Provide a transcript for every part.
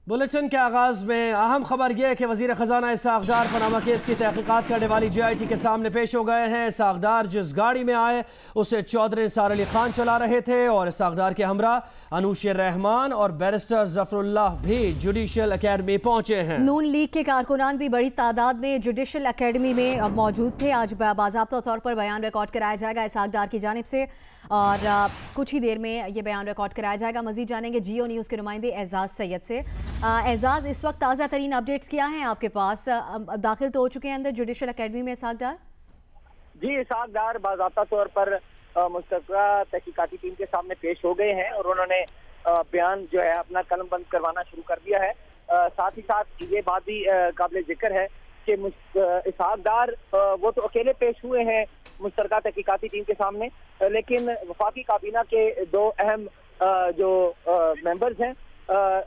Bulletin के आगाज में अहम खबर यह है कि वजीर खजाना इसहाक डार पनामा केस की तहकीकात करने वाली JIT के सामने पेश हो गए हैं। इसहाक डार जिस गाड़ी में आए उसे चौधरी निसार अली खान चला रहे थे और इसहाक डार के हमरा अनूशर रहमान और बैरिस्टर जफरुल्लाह भी जुडिशल अकेडमी पहुंचे हैं। नून लीग के कारकुनान भी बड़ी तादाद में जुडिशल अकेडमी में मौजूद थे। आज बाज़ाब्ता तौर पर बयान रिकॉर्ड कराया जाएगा इसहाक डार की जानिब से और कुछ ही देर में ये बयान रिकॉर्ड कराया जाएगा। मजीद जानेंगे जियो न्यूज़ के नुमाइंदे एजाज सैयद से। एजाज, इस वक्त ताज़ा तरीन अपडेट्स क्या हैं आपके पास? दाखिल तो हो चुके हैं अंदर जुडिशल अकेडमी में इसहाक डार? जी, इसहाक डार बाज़ाब्ता तौर पर मुस्तक़िल तहकीकाती टीम के सामने पेश हो गए हैं और उन्होंने बयान जो है अपना कलम बंद करवाना शुरू कर दिया है। साथ ही साथ ये बात भी काबिल जिक्र है कि इसहाक डार वो तो अकेले पेश हुए हैं मुस्तक़िल तहकीकाती टीम के सामने, लेकिन वफाकी काबीना के दो अहम जो मेंबर्स हैं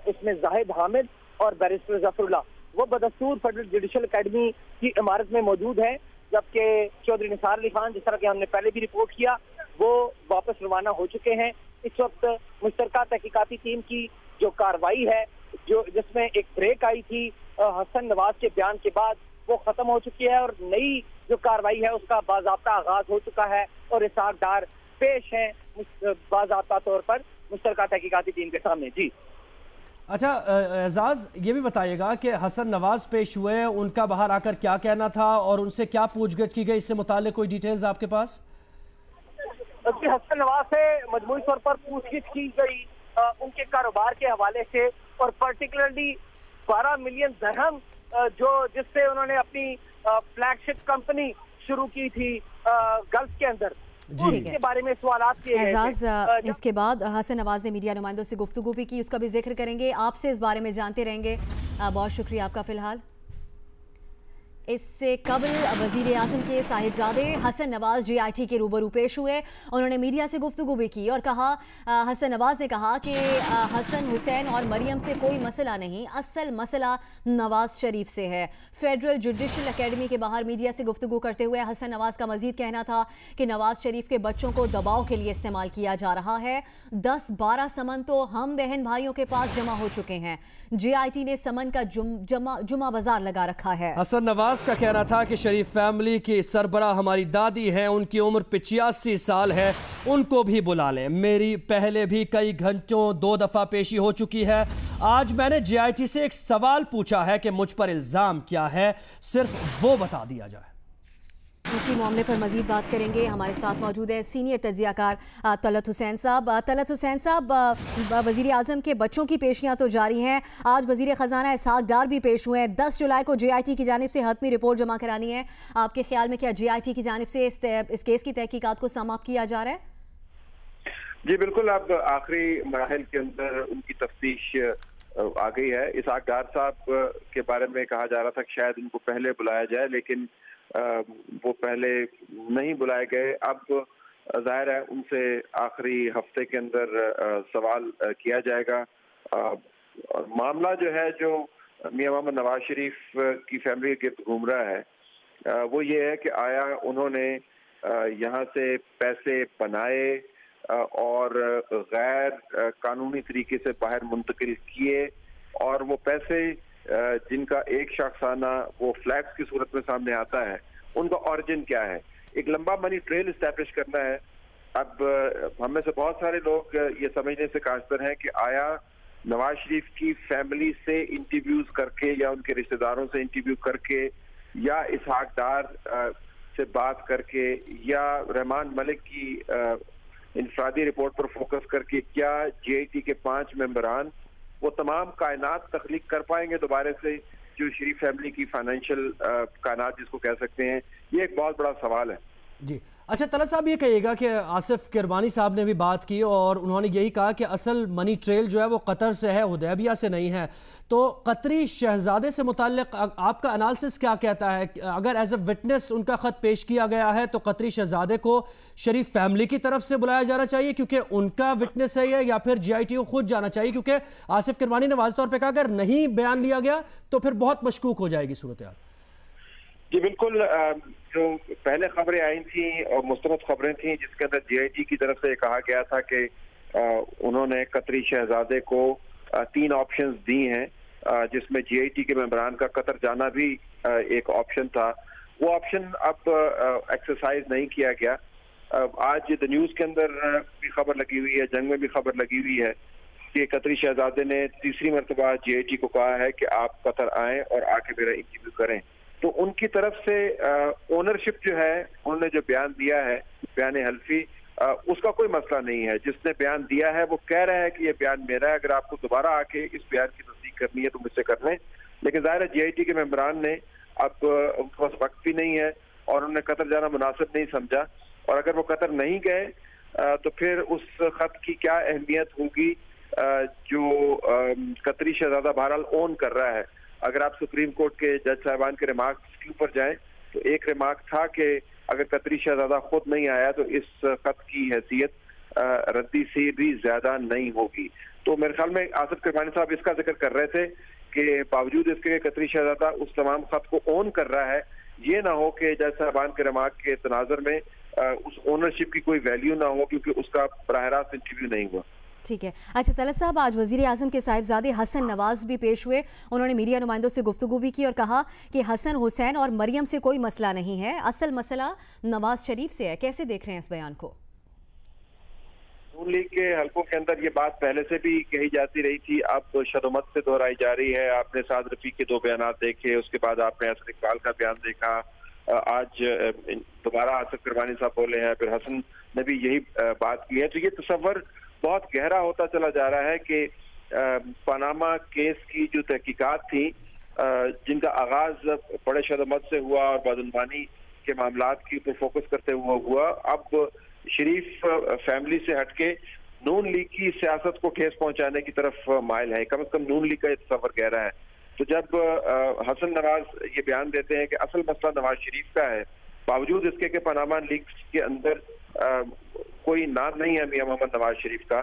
इसमें जाहिद हामिद और बैरिस्टर जफरुल्लाह वो बदस्तूर फेडरल जुडिशल अकेडमी की इमारत में मौजूद हैं, जबकि चौधरी निसार अली खान, जिस तरह की हमने पहले भी रिपोर्ट किया, वो वापस रवाना हो चुके हैं। इस वक्त मुस्तक़िल तहकीकाती टीम की जो कार्रवाई है, जो जिसमें एक ब्रेक आई थी हसन नवाज के बयान के बाद, वो खत्म हो चुकी है और नई जो कार्रवाई है उसका बाज़ाब्ता आगाज हो चुका है और इसहाक डार पेश हैं बाज़ाब्ता तौर पर मुस्तक़िल तहकीकाती टीम के सामने। जी अच्छा एजाज, ये भी बताइएगा कि हसन नवाज पेश हुए, उनका बाहर आकर क्या कहना था और उनसे क्या पूछगछ की गई, इससे मुताल्लिक कोई डिटेल्स आपके पास? हसन नवाज से मजमूई तौर पर पूछगिछ की गई उनके कारोबार के हवाले से और पर्टिकुलरली 12 मिलियन दरहम जो जिससे उन्होंने अपनी फ्लैगशिप कंपनी शुरू की थी गल्फ के अंदर, इसके बारे में सवालात किए गए थे। इसके बाद हसन नवाज ने मीडिया नुमाइंदों से गुफ्तगू भी की, उसका भी जिक्र करेंगे, आपसे इस बारे में जानते रहेंगे। बहुत शुक्रिया आपका। फिलहाल इससे कबल वजीर आज़म के साहिबजादे हसन नवाज JIT के रूबरू पेश हुए। उन्होंने मीडिया से गुफ्तगू भी की और कहा, हसन नवाज ने कहा कि हसन हुसैन और मरियम से कोई मसला नहीं, असल मसला नवाज शरीफ से है। फेडरल जुडिशल अकेडमी के बाहर मीडिया से गुफ्तगू करते हुए हसन नवाज का मजीद कहना था कि नवाज शरीफ के बच्चों को दबाव के लिए इस्तेमाल किया जा रहा है। 10-12 समन तो हम बहन भाइयों के पास जमा हो चुके हैं। JIT ने समन का जुमा बाजार लगा रखा है। हसन नवाज का कहना था कि शरीफ फैमिली की सरबराह हमारी दादी हैं, उनकी उम्र 85 साल है, उनको भी बुला लें। मेरी पहले भी कई घंटों 2 दफा पेशी हो चुकी है। आज मैंने JIT से एक सवाल पूछा है कि मुझ पर इल्जाम क्या है, सिर्फ वो बता दिया जाए। इसी मामले पर मजीद बात करेंगे। हमारे साथ मौजूद है सीनियर तजियाकार तलत हुसैन साहब। तलत हुसैन साहब, वजीर आज़म के बच्चों की पेशियां तो जारी हैं, आज वजीर ख़जाना इसहाक डार भी पेश हुए हैं। 10 जुलाई को JIT की जानिब से हतमी रिपोर्ट जमा करानी है। आपके ख्याल में क्या JIT की जानिब से इस केस की तहकीकात को समाप्त किया जा रहा है? जी बिल्कुल, अब आखिरी मराहिल के अंदर उनकी तफ्तीश आ गई है। इसहाक डार साहब के बारे में कहा जा रहा था कि शायद उनको पहले बुलाया जाए, लेकिन वो पहले नहीं बुलाए गए। अब जाहिर है उनसे आखिरी हफ्ते के अंदर सवाल किया जाएगा। मामला जो है, जो मियां मोहम्मद नवाज शरीफ की फैमिली के गिर्द घूम रहा है, वो ये है कि आया उन्होंने यहाँ से पैसे बनाए और गैर कानूनी तरीके से बाहर मुंतकिल किए, और वो पैसे जिनका एक शख्साना वो फ्लैग्स की सूरत में सामने आता है, उनका ऑरिजिन क्या है। एक लंबा मनी ट्रेल इस्टेब्लिश करना है। अब हम में से बहुत सारे लोग ये समझने से कास्तर हैं कि आया नवाज शरीफ की फैमिली से इंटरव्यूज करके या उनके रिश्तेदारों से इंटरव्यू करके या इसहाक डार से बात करके या रहमान मलिक की इंफरादी रिपोर्ट पर फोकस करके क्या JIT के 5 मेंबरान वो तमाम कायनात तख्लीक कर पाएंगे दोबारा से, जो शरीफ फैमिली की फाइनेंशियल कायनात जिसको कह सकते हैं। ये एक बहुत बड़ा सवाल है। जी अच्छा, तलत साहब ये कहिएगा कि आसिफ किरमानी साहब ने भी बात की और उन्होंने यही कहा कि असल मनी ट्रेल जो है वो कतर से है, हुदैबिया से नहीं है। तो कतरी शहजादे से मुताल्लिक आपका एनालिसिस क्या कहता है? अगर एज ए विटनेस उनका ख़त पेश किया गया है तो कतरी शहजादे को शरीफ फैमिली की तरफ से बुलाया जाना चाहिए क्योंकि उनका विटनेस है ये, या फिर JIT को खुद जाना चाहिए? क्योंकि आसिफ किरमानी ने वाज़ तौर पर कहा अगर नहीं बयान लिया गया तो फिर बहुत मशकूक हो जाएगी सूरत हाल। जी बिल्कुल, जो पहले खबरें आई थी और मुस्तनद खबरें थी जिसके अंदर JIT की तरफ से कहा गया था कि उन्होंने कतरी शहजादे को 3 ऑप्शंस दी हैं जिसमें GIT के मेंबरान का कतर जाना भी एक ऑप्शन था, वो ऑप्शन अब एक्सरसाइज नहीं किया गया। आज द न्यूज़ के अंदर भी खबर लगी हुई है, जंग में भी खबर लगी हुई है कि कतरी शहजादे ने तीसरी मरतबा GIT को कहा है कि आप कतर आएँ और आके मेरा इंटरव्यू करें। तो उनकी तरफ से ओनरशिप जो है, उन्होंने जो बयान दिया है, बयान हल्फी, उसका कोई मसला नहीं है। जिसने बयान दिया है वो कह रहा है कि ये बयान मेरा है, अगर आपको दोबारा आके इस बयान की तस्दीक करनी है तो मुझसे कर लें। लेकिन ज़ाहिर है GIT के मेंबरान ने अब उनके पास वक्त भी नहीं है और उन्होंने कतर जाना मुनासिब नहीं समझा, और अगर वो कतर नहीं गए तो फिर उस खत की क्या अहमियत होगी जो कतरी शहजादा बहरहाल ओन कर रहा है। अगर आप सुप्रीम कोर्ट के जज साहिबान के रिमार्क्स के ऊपर जाएं तो एक रिमार्क था कि अगर कतरी शहजादा खुद नहीं आया तो इस खत की हैसियत रद्दी से भी ज्यादा नहीं होगी। तो मेरे ख्याल में आसिफ किरमानी साहब इसका जिक्र कर रहे थे कि बावजूद इसके कतरी शहजादा उस तमाम खत को ओन कर रहा है, ये ना हो कि जज साहबान के रिमार्क के तनाजर में उस ओनरशिप की कोई वैल्यू ना हो क्योंकि उसका बराह रास्त इंटरव्यू नहीं हुआ। ठीक है। अच्छा तलत साहब, आज वजीर आजम के साहिबजादे हसन नवाज भी पेश हुए। उन्होंने मीडिया नुमाइंदों से गुफ्तगू भी की और कहा कि हसन हुसैन और मरियम से कोई मसला नहीं है, असल मसला नवाज शरीफ से है। कैसे देख रहे हैं इस बयान को? नून लीग के हलकों के अंदर ये बात पहले से भी कही जाती रही थी, अब शदोमत से दोहराई जा रही है। आपने साद रफीक के 2 बयान देखे, उसके बाद आपने असद इकबाल का बयान देखा, आज दोबारा आसिफ किरमानी साहब बोले हैं, फिर हसन ने भी यही बात की है। तो ये तस्वर बहुत गहरा होता चला जा रहा है कि पनामा केस की जो तहकीकात थी, जिनका आगाज बड़े शदमत से हुआ और बदनबानी के मामलात के ऊपर फोकस करते हुए हुआ, अब शरीफ फैमिली से हटके नून लीग की सियासत को ठेस पहुंचाने की तरफ माइल है। कम से कम नून लीग का ये तस्वर गहरा है। तो जब हसन नवाज ये बयान देते हैं कि असल मसला नवाज शरीफ का है, बावजूद इसके कि पनामा लीग्स के अंदर कोई नाम नहीं है मियां मोहम्मद नवाज शरीफ का,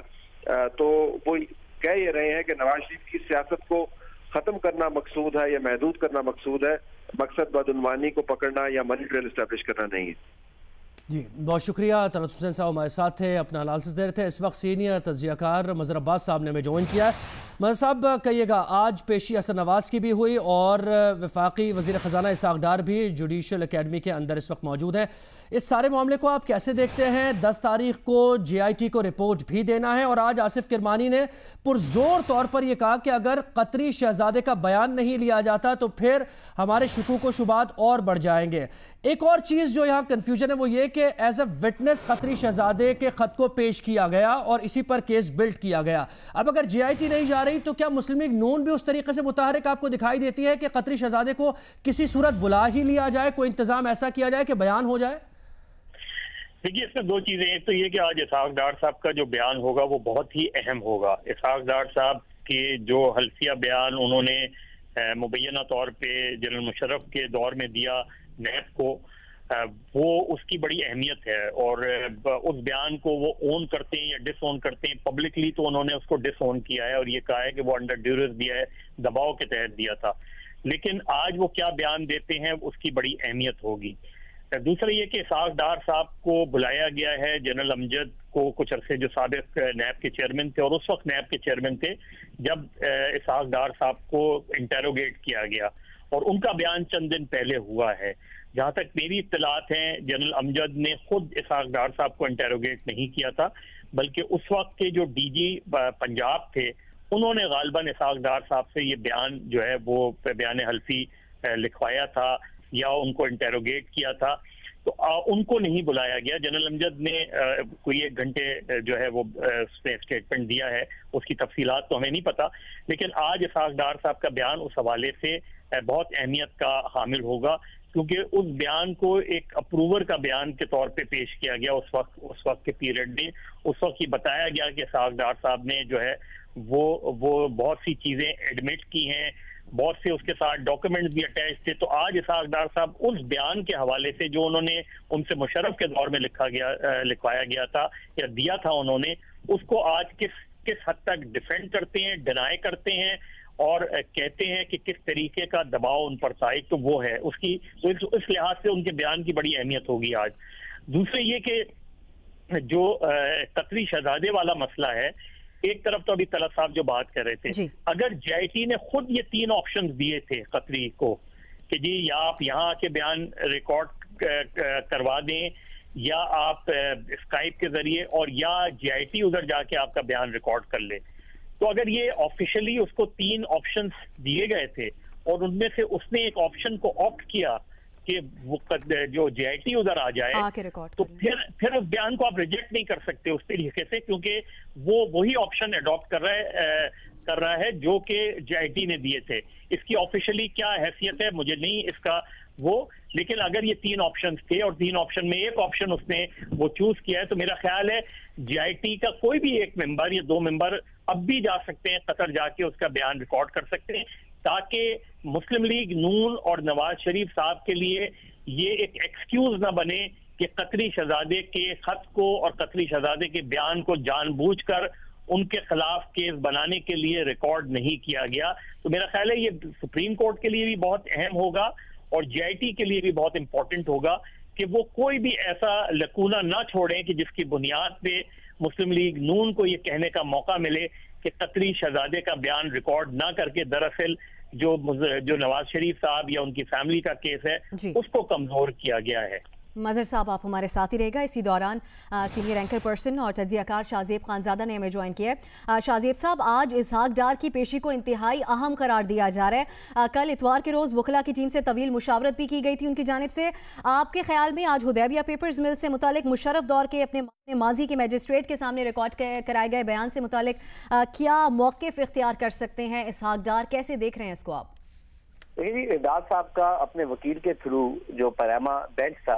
तो वो कह ये रहे हैं कि नवाज शरीफ की सियासत को खत्म करना मकसूद है या महदूद करना मकसूद है, मकसद बदउनवानी को पकड़ना या मनी ट्रेल एस्टैब्लिश करना नहीं है। जी बहुत शुक्रिया। तलत हुसैन साहब हमारे साथ थे, अपना एनालिसिस दे रहे थे। इस वक्त सीनियर तज्जियाकार मज़हर अब्बास साहब ने हमें ज्वाइन किया है। मज़हर साहब कहिएगा, आज पेशी हसन नवाज की भी हुई और वफाकी वज़ीर ख़जाना इसहाक़ डार भी जुडिशल अकेडमी के अंदर इस वक्त मौजूद हैं। इस सारे मामले को आप कैसे देखते हैं? 10 तारीख को GIT को रिपोर्ट भी देना है और आज आसिफ किरमानी ने पुरजोर तौर पर यह कहा कि अगर कतरी शहजादे का बयान नहीं लिया जाता तो फिर हमारे शुकूक व शुबात और बढ़ जाएंगे। एक और चीज़ जो यहाँ कन्फ्यूजन है वो ये कि एज ए विटनेस कतरी शहजादे के खत को पेश किया गया और इसी पर केस बिल्ड किया गया। अब अगर GIT नहीं जा रही तो क्या मुस्लिम लीग नून भी उस तरीके से मुतहरिक आपको दिखाई देती है कि कतरी शहजादे को किसी सूरत बुला ही लिया जाए, कोई इंतजाम ऐसा किया जाए कि बयान हो जाए? देखिए, इसमें 2 चीजें। एक तो ये कि आज इसहाक़ डार साहब का जो बयान होगा वो बहुत ही अहम होगा। इसहाक़ डार साहब के जो हल्फिया बयान उन्होंने मुबैना तौर पे जनरल मुशर्रफ के दौर में दिया नैब को, वो उसकी बड़ी अहमियत है और उस बयान को वो ओन करते हैं या डिसओन करते हैं। पब्लिकली तो उन्होंने उसको डिसओन किया है और ये कहा है कि वो अंडर ड्यूरेस दिया है, दबाव के तहत दिया था। लेकिन आज वो क्या बयान देते हैं उसकी बड़ी अहमियत होगी। दूसरा ये कि इसहाक़ डार साहब को बुलाया गया है, जनरल अमजद को कुछ अरसे जो साबिक नैब के चेयरमैन थे और उस वक्त नैब के चेयरमैन थे, जब इसहाक़ डार साहब को इंटेरोगेट किया गया और उनका बयान चंद दिन पहले हुआ है। जहां तक मेरी इत्तलात हैं, जनरल अमजद ने खुद इसहाक़ डार साहब को इंटेरोगेट नहीं किया था, बल्कि उस वक्त के जो DG पंजाब थे उन्होंने गालिबन इसहाक़ डार साहब से ये बयान जो है वो बयान हल्फी लिखवाया था या उनको इंटेरोगेट किया था। तो उनको नहीं बुलाया गया। जनरल अमजद ने कोई 1 घंटे जो है वो स्टेटमेंट दिया है, उसकी तफसीलात तो हमें नहीं पता। लेकिन आज इसहाक़ डार साहब का बयान उस हवाले से बहुत अहमियत का हामिल होगा, क्योंकि उस बयान को एक अप्रूवर का बयान के तौर पे पेश किया गया उस वक्त के पीरियड में। उस वक्त ये बताया गया कि इसहाक़ डार साहब ने जो है वो बहुत सी चीज़ें एडमिट की हैं, बहुत से उसके साथ डॉक्यूमेंट्स भी अटैच थे। तो आज इसहाक़ डार साहब उस बयान के हवाले से जो उन्होंने उनसे मुशर्रफ के दौर में लिखवाया गया था या दिया था उन्होंने, उसको आज किस हद तक डिफेंड करते हैं, डिनाई करते हैं और कहते हैं कि किस तरीके का दबाव उन पर था। एक तो वो है उसकी, तो इस लिहाज से उनके बयान की बड़ी अहमियत होगी आज। दूसरे ये कि जो कतरी शहजादे वाला मसला है, एक तरफ तो अभी तलत साहब जो बात कर रहे थे, अगर JIT ने खुद ये 3 ऑप्शंस दिए थे कतरी को कि जी या आप यहाँ आके बयान रिकॉर्ड करवा दें या आप स्काइप के जरिए और या JIT उधर जाके आपका बयान रिकॉर्ड कर ले, तो अगर ये ऑफिशियली उसको 3 ऑप्शंस दिए गए थे और उनमें से उसने एक ऑप्शन को ऑप्ट किया कि वो जो JIT उधर आ जाए, तो फिर उस बयान को आप रिजेक्ट नहीं कर सकते उस तरीके से, क्योंकि वो वही ऑप्शन अडॉप्ट कर रहा है जो कि JIT ने दिए थे। इसकी ऑफिशियली क्या हैसियत है मुझे नहीं इसका लेकिन अगर ये 3 ऑप्शन थे और 3 ऑप्शन में एक ऑप्शन उसने वो चूज किया है, तो मेरा ख्याल है JIT का कोई भी एक मेंबर या 2 मेंबर अब भी जा सकते हैं कतर, जाके उसका बयान रिकॉर्ड कर सकते हैं, ताकि मुस्लिम लीग नून और नवाज शरीफ साहब के लिए ये एक एक्सक्यूज ना बने कि कतरी शहजादे के खत को और कतरी शहजादे के बयान को जानबूझकर उनके खिलाफ केस बनाने के लिए रिकॉर्ड नहीं किया गया। तो मेरा ख्याल है ये सुप्रीम कोर्ट के लिए भी बहुत अहम होगा और JIT के लिए भी बहुत इंपॉर्टेंट होगा कि वो कोई भी ऐसा लकूना ना छोड़ें कि जिसकी बुनियाद पे मुस्लिम लीग नून को ये कहने का मौका मिले कि कतरी शहजादे का बयान रिकॉर्ड ना करके दरअसल जो नवाज शरीफ साहब या उनकी फैमिली का केस है उसको कमजोर किया गया है। मजहर साहब आप हमारे साथ ही रहेगा। इसी दौरान सीनियर एंकर पर्सन और तज्जियाकार शाहजेब खानजादा ने हमें ज्वाइन किया है। शाहजेब साहब, आज इसहाक डार की पेशी को इंतहाई अहम करार दिया जा रहा है। कल इतवार के रोज वकला की टीम से तवील मुशावरत भी की गई थी उनकी जानिब से। आपके ख्याल में आज हुदैबिया पेपर्स मिल से मुतालिक मुशर्रफ दौर के अपने माजी के मैजिस्ट्रेट के सामने रिकॉर्ड कराए गए बयान से मुतालिक क्या मौक़िफ़ इख्तियार कर सकते हैं इसहाक डार, कैसे देख रहे हैं इसको आप? डार साहब का अपने वकील के थ्रू जो पनामा बेंच था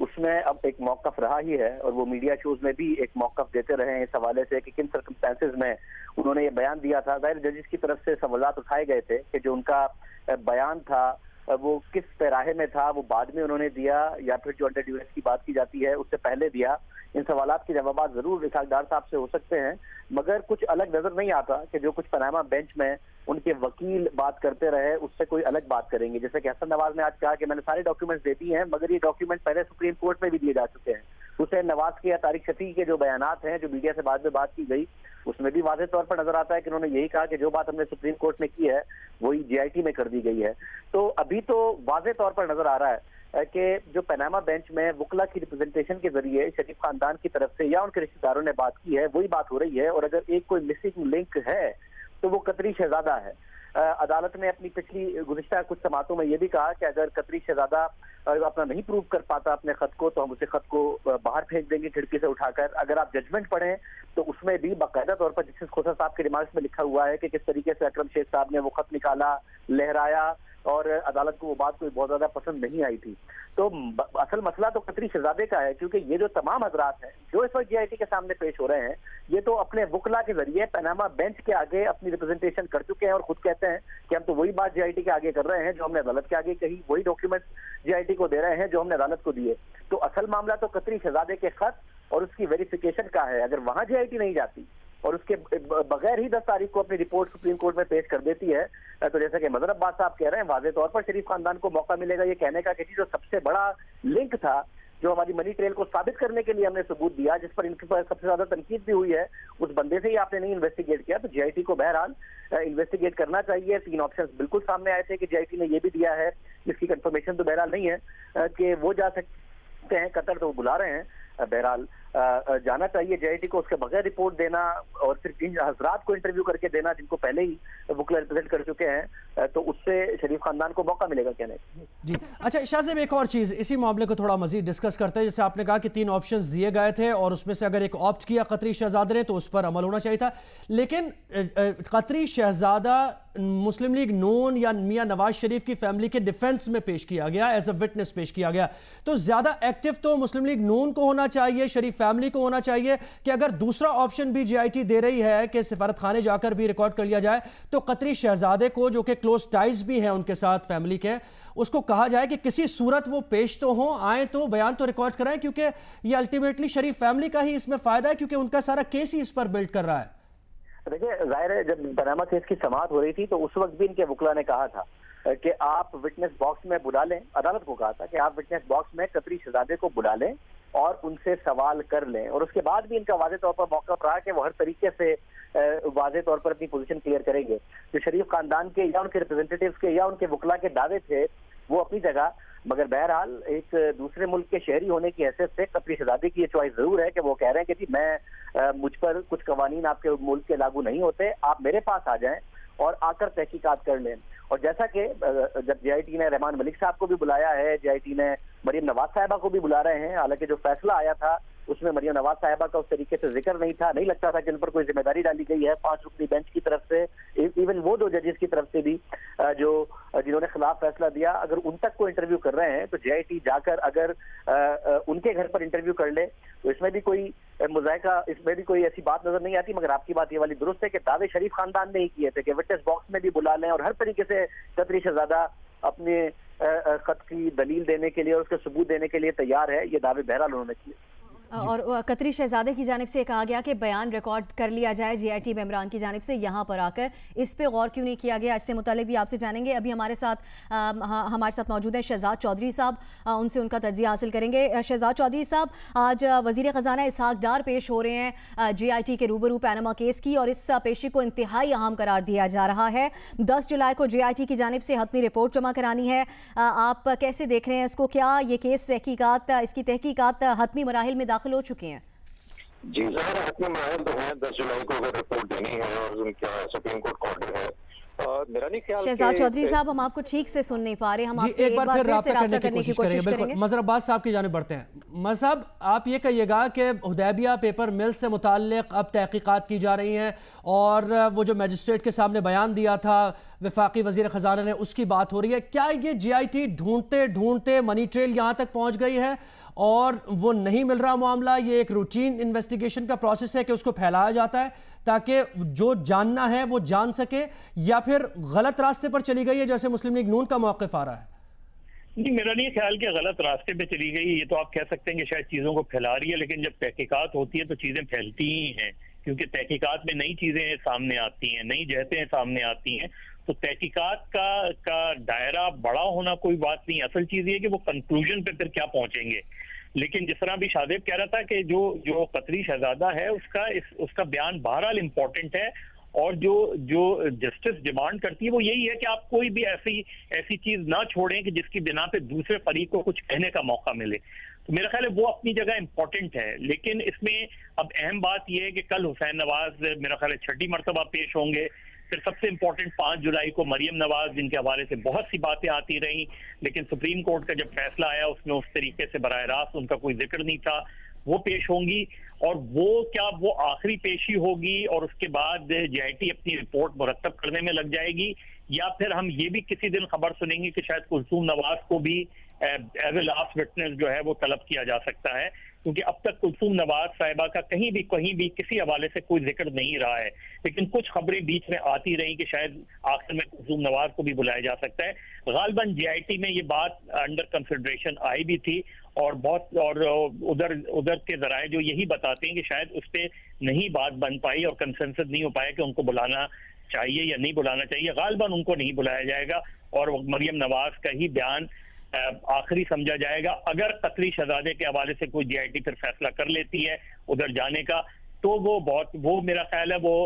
उसमें अब एक मौक़िफ़ रहा ही है और वो मीडिया शोज में भी एक मौक़िफ़ देते रहे हैं इस हवाले से कि किन सर्कमस्टेंसेस में उन्होंने ये बयान दिया था। ज़ाहिर जजेस की तरफ से सवालात उठाए गए थे कि जो उनका बयान था वो किस पैराहे में था, वो बाद में उन्होंने दिया या फिर जो अंडर ड्यूरेस की बात की जाती है उससे पहले दिया। इन सवालात के जवाब जरूर इसहाक डार साहब से हो सकते हैं, मगर कुछ अलग नजर नहीं आता कि जो कुछ पनामा बेंच में उनके वकील बात करते रहे उससे कोई अलग बात करेंगे। जैसे कि हसन नवाज ने आज कहा कि मैंने सारे डॉक्यूमेंट्स दे दिए हैं, मगर ये डॉक्यूमेंट पहले सुप्रीम कोर्ट में भी दिए जा चुके हैं। हुसैन नवाज के या तारिक शफी के जो बयानात हैं जो मीडिया से बाद में बात की गई उसमें भी वाज़ेह तौर पर नजर आता है कि उन्होंने यही कहा कि जो बात हमने सुप्रीम कोर्ट में की है वही JIT में कर दी गई है। तो अभी तो वाज़ेह तौर पर नजर आ रहा है कि जो पनामा बेंच में वकला की रिप्रेजेंटेशन के जरिए शरीफ खानदान की तरफ से या उनके रिश्तेदारों ने बात की है वही बात हो रही है, और अगर एक कोई मिसिंग लिंक है तो वो कतरी शहजादा है। अदालत ने अपनी पिछली गुज़िश्ता कुछ समातों में यह भी कहा कि अगर कतरी शहजादा अपना नहीं प्रूव कर पाता अपने खत को तो हम उसे खत को बाहर फेंक देंगे खिड़की से उठाकर। अगर आप जजमेंट पढ़ें तो उसमें भी बाकायदा तौर पर जस्टिस खोसा साहब के रिमार्क्स में लिखा हुआ है कि किस तरीके से अकरम शेख साहब ने वो खत निकाला, लहराया और अदालत को वो बात कोई बहुत ज्यादा पसंद नहीं आई थी। तो असल मसला तो कतरी शहजादे का है, क्योंकि ये जो तमाम हजरात हैं जो इस वक्त JIT के सामने पेश हो रहे हैं ये तो अपने वकला के जरिए पनामा बेंच के आगे अपनी रिप्रेजेंटेशन कर चुके हैं और खुद कहते हैं कि हम तो वही बात JIT के आगे कर रहे हैं जो हमने अदालत के आगे कही, वही डॉक्यूमेंट्स JIT को दे रहे हैं जो हमने अदालत को दिए। तो असल मामला तो कतरी शहजादे के खत और उसकी वेरिफिकेशन का है। अगर वहां JIT नहीं जाती और उसके बगैर ही 10 तारीख को अपनी रिपोर्ट सुप्रीम कोर्ट में पेश कर देती है तो जैसा कि मजहर अब्बास साहब कह रहे हैं वाज़ेह तौर पर शरीफ खानदान को मौका मिलेगा ये कहने का कि जो सबसे बड़ा लिंक था जो हमारी मनी ट्रेल को साबित करने के लिए हमने सबूत दिया, जिस पर इनके पास सबसे ज्यादा तनकीद भी हुई है, उस बंदे से ही आपने नहीं इन्वेस्टिगेट किया। तो JIT को बहरहाल इन्वेस्टिगेट करना चाहिए। 3 ऑप्शंस बिल्कुल सामने आए थे कि JIT ने ये भी दिया है, जिसकी कंफर्मेशन तो बहरहाल नहीं है कि वो जा सकते हैं कतर, तो वो बुला रहे हैं। बहरहाल जाना चाहिए JIT को, उसके बगैर रिपोर्ट देना और सिर्फ इन हजरात को इंटरव्यू करके देना जिनको पहले ही वकला रिप्रेजेंट कर चुके हैं, तो उससे शरीफ खानदान को मौका मिलेगा कहने जी। अच्छा शाहजेब, एक और चीज़ इसी मामले को थोड़ा मजीद डिस्कस करते हैं। जैसे आपने कहा कि 3 ऑप्शंस दिए गए थे और उसमें से अगर एक ऑप्ट किया कतरी शहजादे ने तो उस पर अमल होना चाहिए था, लेकिन कतरी शहजादा मुस्लिम लीग नून या मियां नवाज शरीफ की फैमिली के डिफेंस में पेश किया गया, एज अ विटनेस पेश किया गया। तो ज्यादा एक्टिव तो मुस्लिम लीग नून को होना चाहिए, शरीफ फैमिली को होना चाहिए, कि अगर दूसरा ऑप्शन भी JIT दे रही है कि सिफारत खाने जाकर भी रिकॉर्ड कर लिया जाए तो कतरी शहजादे को, जो कि क्लोज टाइज भी है उनके साथ फैमिली के, उसको कहा जाए कि किसी सूरत वो पेश तो हो, आए तो बयान तो रिकॉर्ड कराएं, क्योंकि ये अल्टीमेटली शरीफ फैमिली का ही इसमें फायदा है, क्योंकि उनका सारा केस ही इस पर बिल्ड कर रहा है। देखिए जाहिर है जब पनामा केस की समाअत हो रही थी तो उस वक्त भी इनके वकला ने कहा था कि आप विटनेस बॉक्स में बुला लें, अदालत को कहा था कि आप विटनेस बॉक्स में कतरी शहजादे को बुला लें और उनसे सवाल कर लें, और उसके बाद भी इनका वाज़ेह तौर पर मौका रहा कि वो हर तरीके से वाज़ेह तौर पर अपनी पोजीशन क्लियर करेंगे। जो शरीफ खानदान के या उनके रिप्रेजेंटेटिव्स के या उनके वकला के दावे थे वो अपनी जगह, मगर बहरहाल एक दूसरे मुल्क के शहरी होने की हैसियत से कतरी शहजादे की ये चॉइस जरूर है कि वो कह रहे हैं कि जी मैं मुझ पर कुछ कवानीन आपके मुल्क के लागू नहीं होते, आप मेरे पास आ जाएं और आकर तहकीकात कर लें। और जैसा कि जब JIT ने रहमान मलिक साहब को भी बुलाया है, JIT ने मरियम नवाज साहिबा को भी बुला रहे हैं, हालांकि जो फैसला आया था उसमें मरियम नवाज साहिबा का उस तरीके से जिक्र नहीं था, नहीं लगता था कि उन पर कोई जिम्मेदारी डाली गई है 5 रुकनी बेंच की तरफ से, इवन वो 2 जजेस की तरफ से भी जो जिन्होंने खिलाफ फैसला दिया, अगर उन तक को इंटरव्यू कर रहे हैं तो JIT जाकर अगर उनके घर पर इंटरव्यू कर ले तो इसमें भी कोई मुज़ायका, इसमें भी कोई ऐसी बात नजर नहीं आती। मगर आपकी बात ये वाली दुरुस्त है कि दावे शरीफ खानदान ने ही किए थे कि विटनेस बॉक्स में भी बुला लें और हर तरीके से कतरी शहजादा अपने खत की दलील देने के लिए और उसके सबूत देने के लिए तैयार है। ये दावे बहरहाल उन्होंने किए। और कतरी शहजादे की जानिब से कहा गया कि बयान रिकॉर्ड कर लिया जाए JIT मेंबरान की जानिब से यहाँ पर आकर, इस पे गौर क्यों नहीं किया गया, इससे मुतालिक भी आपसे जानेंगे। अभी हमारे साथ मौजूद हैं शहजाद चौधरी साहब, उनसे उनका तज्जिया हासिल करेंगे। शहजाद चौधरी साहब, आज वज़ीर ख़ज़ाना इसहाक डार पेश हो रहे हैं JIT के रूबरू पैनामा केस की, और इस पेशी को इंतहाई अहम करार दिया जा रहा है। 10 जुलाई को JIT की जानिब से हतमी रिपोर्ट जमा करानी है, आप कैसे देख रहे हैं इसको? क्या ये केस इसकी तहकीकात हतमी मराहिल में दाखिल हो चुके हैं? जी ज़ाहिर हतमी मराहिल तो हैं, 10 जुलाई को अगर रिपोर्ट देनी है और उनका सुप्रीम कोर्ट का ऑर्डर है। मेरा नहीं ख्याल। शहजाद चौधरी साहब, हम आपको ठीक से सुन नहीं पा रहे, हम आपसे एक बार फिर राब्ता करने की कोशिश करेंगे। मजहर अब्बास साहब की जानिब बढ़ते हैं। मजहर साहब, आप ये कहिएगा कि हुदैबिया पेपर मिल से मुताल्लिक अब तहकीकात की जा रही हैं और वो जो मैजिस्ट्रेट के सामने बयान दिया था वफाकी वजीर खजाना ने, उसकी बात हो रही है। क्या ये JIT ढूंढते ढूंढते मनी ट्रेल यहाँ तक पहुँच गई है और वो नहीं मिल रहा मामला? ये एक रूटीन इन्वेस्टिगेशन का प्रोसेस है कि उसको फैलाया जाता है ताकि जो जानना है वो जान सके, या फिर गलत रास्ते पर चली गई है जैसे मुस्लिम लीग नून का मौक़िफ़ आ रहा है? नहीं, मेरा नहीं ख्याल कि गलत रास्ते पे चली गई। ये तो आप कह सकते हैं कि शायद चीज़ों को फैला रही है, लेकिन जब तहकीकात होती है तो चीज़ें फैलती ही हैं, क्योंकि तहकीकात में नई चीज़ें सामने आती हैं, नई जहतें सामने आती हैं। तो तहकीकात का दायरा बड़ा होना कोई बात नहीं, असल चीज़ ये कि वो कंक्लूजन पे फिर क्या पहुंचेंगे। लेकिन जिस तरह भी शादेब कह रहा था कि जो कतरी शहजादा है उसका बयान बहरहाल इम्पोर्टेंट है, और जो जस्टिस डिमांड करती है वो यही है कि आप कोई भी ऐसी चीज ना छोड़ें कि जिसकी बिना पे दूसरे फरीक को कुछ कहने का मौका मिले। तो मेरा ख्याल है वो अपनी जगह इम्पोर्टेंट है, लेकिन इसमें अब अहम बात यह है कि कल हुसैन नवाज मेरा ख्याल है 6ठी मरतबा पेश होंगे। फिर सबसे इम्पोर्टेंट 5 जुलाई को मरियम नवाज, जिनके हवाले से बहुत सी बातें आती रही, लेकिन सुप्रीम कोर्ट का जब फैसला आया उसमें उस तरीके से बराह रास्त उनका कोई जिक्र नहीं था, वो पेश होंगी। और वो आखिरी पेशी होगी और उसके बाद JIT अपनी रिपोर्ट मुरतब करने में लग जाएगी, या फिर हम ये भी किसी दिन खबर सुनेंगे कि शायद कुलसूम नवाज को भी एज ए लास्ट विटनेस जो है वो तलब किया जा सकता है, क्योंकि अब तक कुलसूम नवाज साहिबा का कहीं भी किसी हवाले से कोई जिक्र नहीं रहा है। लेकिन कुछ खबरें बीच में आती रही कि शायद आखिर में कुलसूम नवाज को भी बुलाया जा सकता है। गालिबन JIT में ये बात अंडर कंसिडरेशन आई भी थी, और उधर के जराए जो यही बताते हैं कि शायद उस पर नहीं बात बन पाई और कंसेंसस नहीं हो पाया कि उनको बुलाना चाहिए या नहीं बुलाना चाहिए। गालिबन उनको नहीं बुलाया जाएगा और मरियम नवाज का ही बयान आखिरी समझा जाएगा। अगर कतरी शहजादे के हवाले से कोई JIT फिर फैसला कर लेती है उधर जाने का, तो वो मेरा ख्याल है वो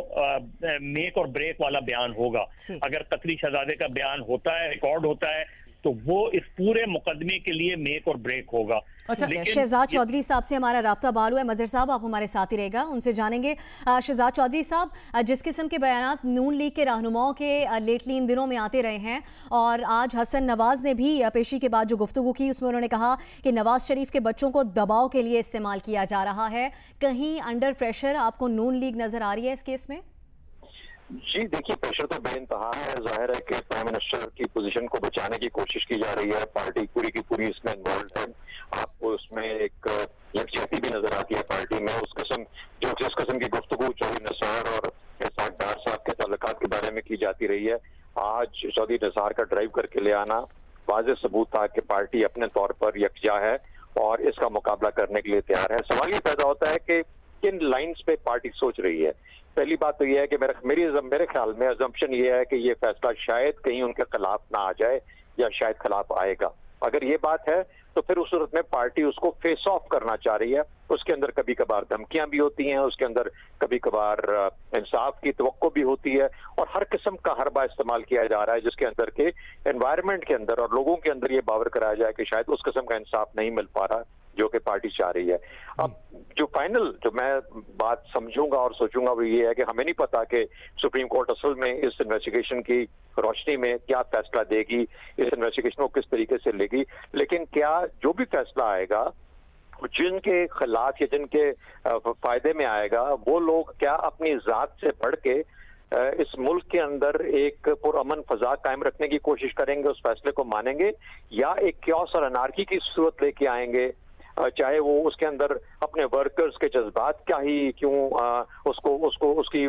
मेक और ब्रेक वाला बयान होगा। अगर कतरी शहजादे का बयान होता है, रिकॉर्ड होता है, तो वो इस पूरे मुकदमे के लिए मेक और ब्रेक होगा। अच्छा, शहजाद चौधरी साहब से हमारा राब्ता बहाल हुआ है। मजहर साहब, आप हमारे साथ ही रहेगा, उनसे जानेंगे। शहजाद चौधरी साहब, जिस किस्म के बयानात नून लीग के रहनुमाओं के लेटली इन दिनों में आते रहे हैं, और आज हसन नवाज ने भी पेशी के बाद जो गुफ्तगू की उसमें उन्होंने कहा कि नवाज शरीफ के बच्चों को दबाव के लिए इस्तेमाल किया जा रहा है, कहीं अंडर प्रेशर आपको नून लीग नजर आ रही है इस केस में? जी देखिए, प्रेशर तो बेइंतहा है। जाहिर है कि प्राइम मिनिस्टर की पोजीशन को बचाने की कोशिश की जा रही है, पार्टी पूरी की पूरी इसमें इन्वॉल्व है। आपको उसमें एक यकजहती भी नजर आती है पार्टी में। जिस किस्म की गुफ्तगू चौधरी निसार और इसहाक डार साहब के ताल्लुकात के बारे में की जाती रही है, आज चौधरी निसार का ड्राइव करके ले आना वाज़ेह सबूत था कि पार्टी अपने तौर पर यकजा है और इसका मुकाबला करने के लिए तैयार है। सवाल ये पैदा होता है कि किन लाइन्स पे पार्टी सोच रही है। पहली बात तो यह है कि मेरे ख्याल में अजम्पशन ये है कि ये फैसला शायद कहीं उनके खिलाफ ना आ जाए या शायद खिलाफ आएगा। अगर ये बात है तो फिर उस सूरत में पार्टी उसको फेस ऑफ करना चाह रही है। उसके अंदर कभी कभार धमकियां भी होती हैं, उसके अंदर कभी कभार इंसाफ की तवक्को भी होती है, और हर किस्म का हरबा इस्तेमाल किया जा रहा है जिसके अंदर के एनवायरनमेंट के अंदर और लोगों के अंदर ये बावर कराया जाए कि शायद उस किस्म का इंसाफ नहीं मिल पा रहा जो कि पार्टी चाह रही है। अब जो फाइनल जो मैं बात समझूंगा और सोचूंगा वो ये है कि हमें नहीं पता कि सुप्रीम कोर्ट असल में इस इन्वेस्टिगेशन की रोशनी में क्या फैसला देगी, इस इन्वेस्टिगेशन को किस तरीके से लेगी, लेकिन क्या जो भी फैसला आएगा जिनके खिलाफ या जिनके फायदे में आएगा वो लोग क्या अपनी जात से बढ़ के इस मुल्क के अंदर एक पुरअमन फजा कायम रखने की कोशिश करेंगे, उस फैसले को मानेंगे, या एक क्योस और अनार्की की सूरत लेके आएंगे, चाहे वो उसके अंदर अपने वर्कर्स के जज्बात का ही क्यों उसकी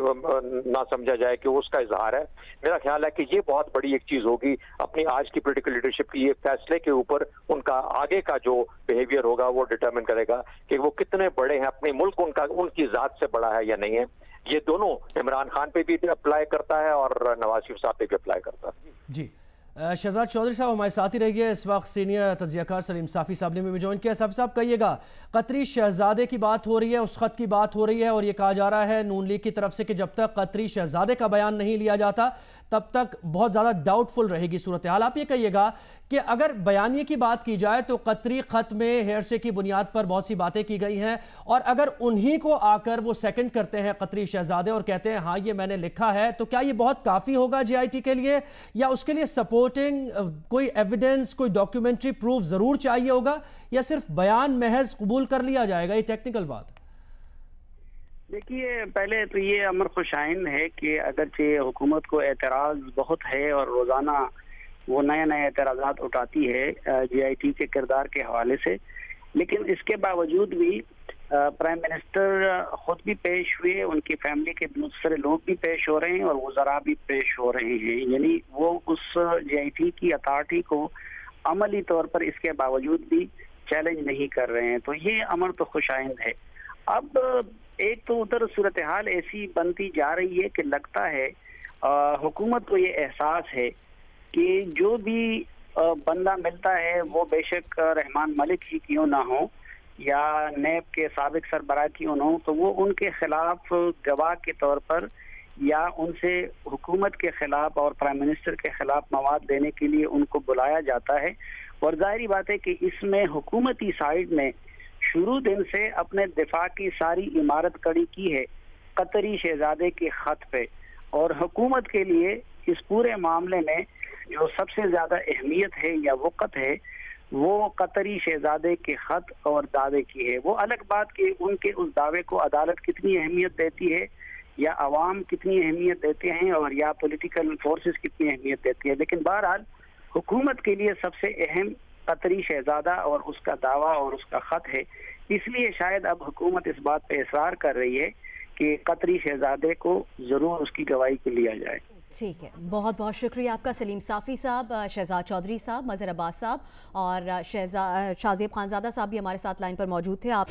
ना समझा जाए कि उसका इजहार है। मेरा ख्याल है कि ये बहुत बड़ी एक चीज होगी अपनी आज की पॉलिटिकल लीडरशिप की, ये फैसले के ऊपर उनका आगे का जो बिहेवियर होगा वो डिटरमिन करेगा कि वो कितने बड़े हैं, अपने मुल्क उनकी जात से बड़ा है या नहीं है। ये दोनों इमरान खान पे भी अप्लाई करता है और नवाज शरीफ साहब पे भी अप्लाई करता है। जी, शहजाद चौधरी साहब हमारे साथ ही रहिए। इस वक्त सीनियर तज्जियाकार सलीम साफ़ी साहब ने भी ज्वाइन किया। साफ़ी साहब कहिएगा, कतरी शहजादे की बात हो रही है, उस खत की बात हो रही है, और ये कहा जा रहा है नून लीग की तरफ से कि जब तक कतरी शहजादे का बयान नहीं लिया जाता तब तक बहुत ज़्यादा डाउटफुल रहेगी सूरत हाल। आप ये कहिएगा कि अगर बयानिए की बात की जाए तो कतरी खत में हेरसे की बुनियाद पर बहुत सी बातें की गई हैं, और अगर उन्हीं को आकर वो सेकंड करते हैं कतरी शहजादे और कहते हैं हाँ ये मैंने लिखा है, तो क्या ये बहुत काफ़ी होगा JIT के लिए, या उसके लिए सपोर्टिंग कोई एविडेंस, कोई डॉक्यूमेंट्री प्रूफ ज़रूर चाहिए होगा, या सिर्फ बयान महज कबूल कर लिया जाएगा? ये टेक्निकल बात। देखिए, पहले तो ये अमर खुशाइन है कि अगरचे हुकूमत को एतराज़ बहुत है और रोज़ाना वो नए नए एतराज़ात उठाती है JIT के किरदार के हवाले से, लेकिन इसके बावजूद भी प्राइम मिनिस्टर खुद भी पेश हुए, उनकी फैमिली के बहुत सारे लोग भी पेश हो रहे हैं और वज़रा भी पेश हो रहे हैं, यानी वो उस JIT की अथॉरिटी को अमली तौर पर इसके बावजूद भी चैलेंज नहीं कर रहे हैं। तो ये अमर तो खुशाइंद है। अब एक तो उधर सूरत हाल ऐसी बनती जा रही है कि लगता है हुकूमत को ये एहसास है कि जो भी बंदा मिलता है वो बेशक रहमान मलिक ही क्यों ना हो या नैब के साबिक सरबराह क्यों ना हो, तो वो उनके खिलाफ गवाह के तौर पर या उनसे हुकूमत के खिलाफ और प्राइम मिनिस्टर के खिलाफ मवाद देने के लिए उनको बुलाया जाता है। और जाहिर बात है कि इसमें हुकूमती साइड ने शुरू दिन से अपने दिफा की सारी इमारत कड़ी की है कतरी शहजादे के खत पे, और हुकूमत के लिए इस पूरे मामले में जो सबसे ज्यादा अहमियत है या वक़्त है वो कतरी शहजादे के खत और दावे की है। वो अलग बात कि उनके उस दावे को अदालत कितनी अहमियत देती है या अवाम कितनी अहमियत देते हैं और या पॉलिटिकल फोर्सेस कितनी अहमियत देती है, लेकिन बहरहाल हुकूमत के लिए सबसे अहम कतरी शहजादा और उसका दावा और उसका खत है। इसलिए शायद अब हुकूमत इस बात पे इसरार कर रही है कि कतरी शहजादे को जरूर उसकी गवाही को लिया जाए। ठीक है, बहुत बहुत शुक्रिया आपका सलीम साफ़ी साहब, शहजाद चौधरी साहब, मज़हर अब्बास साहब और शाहज़ेब खानज़ादा साहब भी हमारे साथ लाइन पर मौजूद थे। आप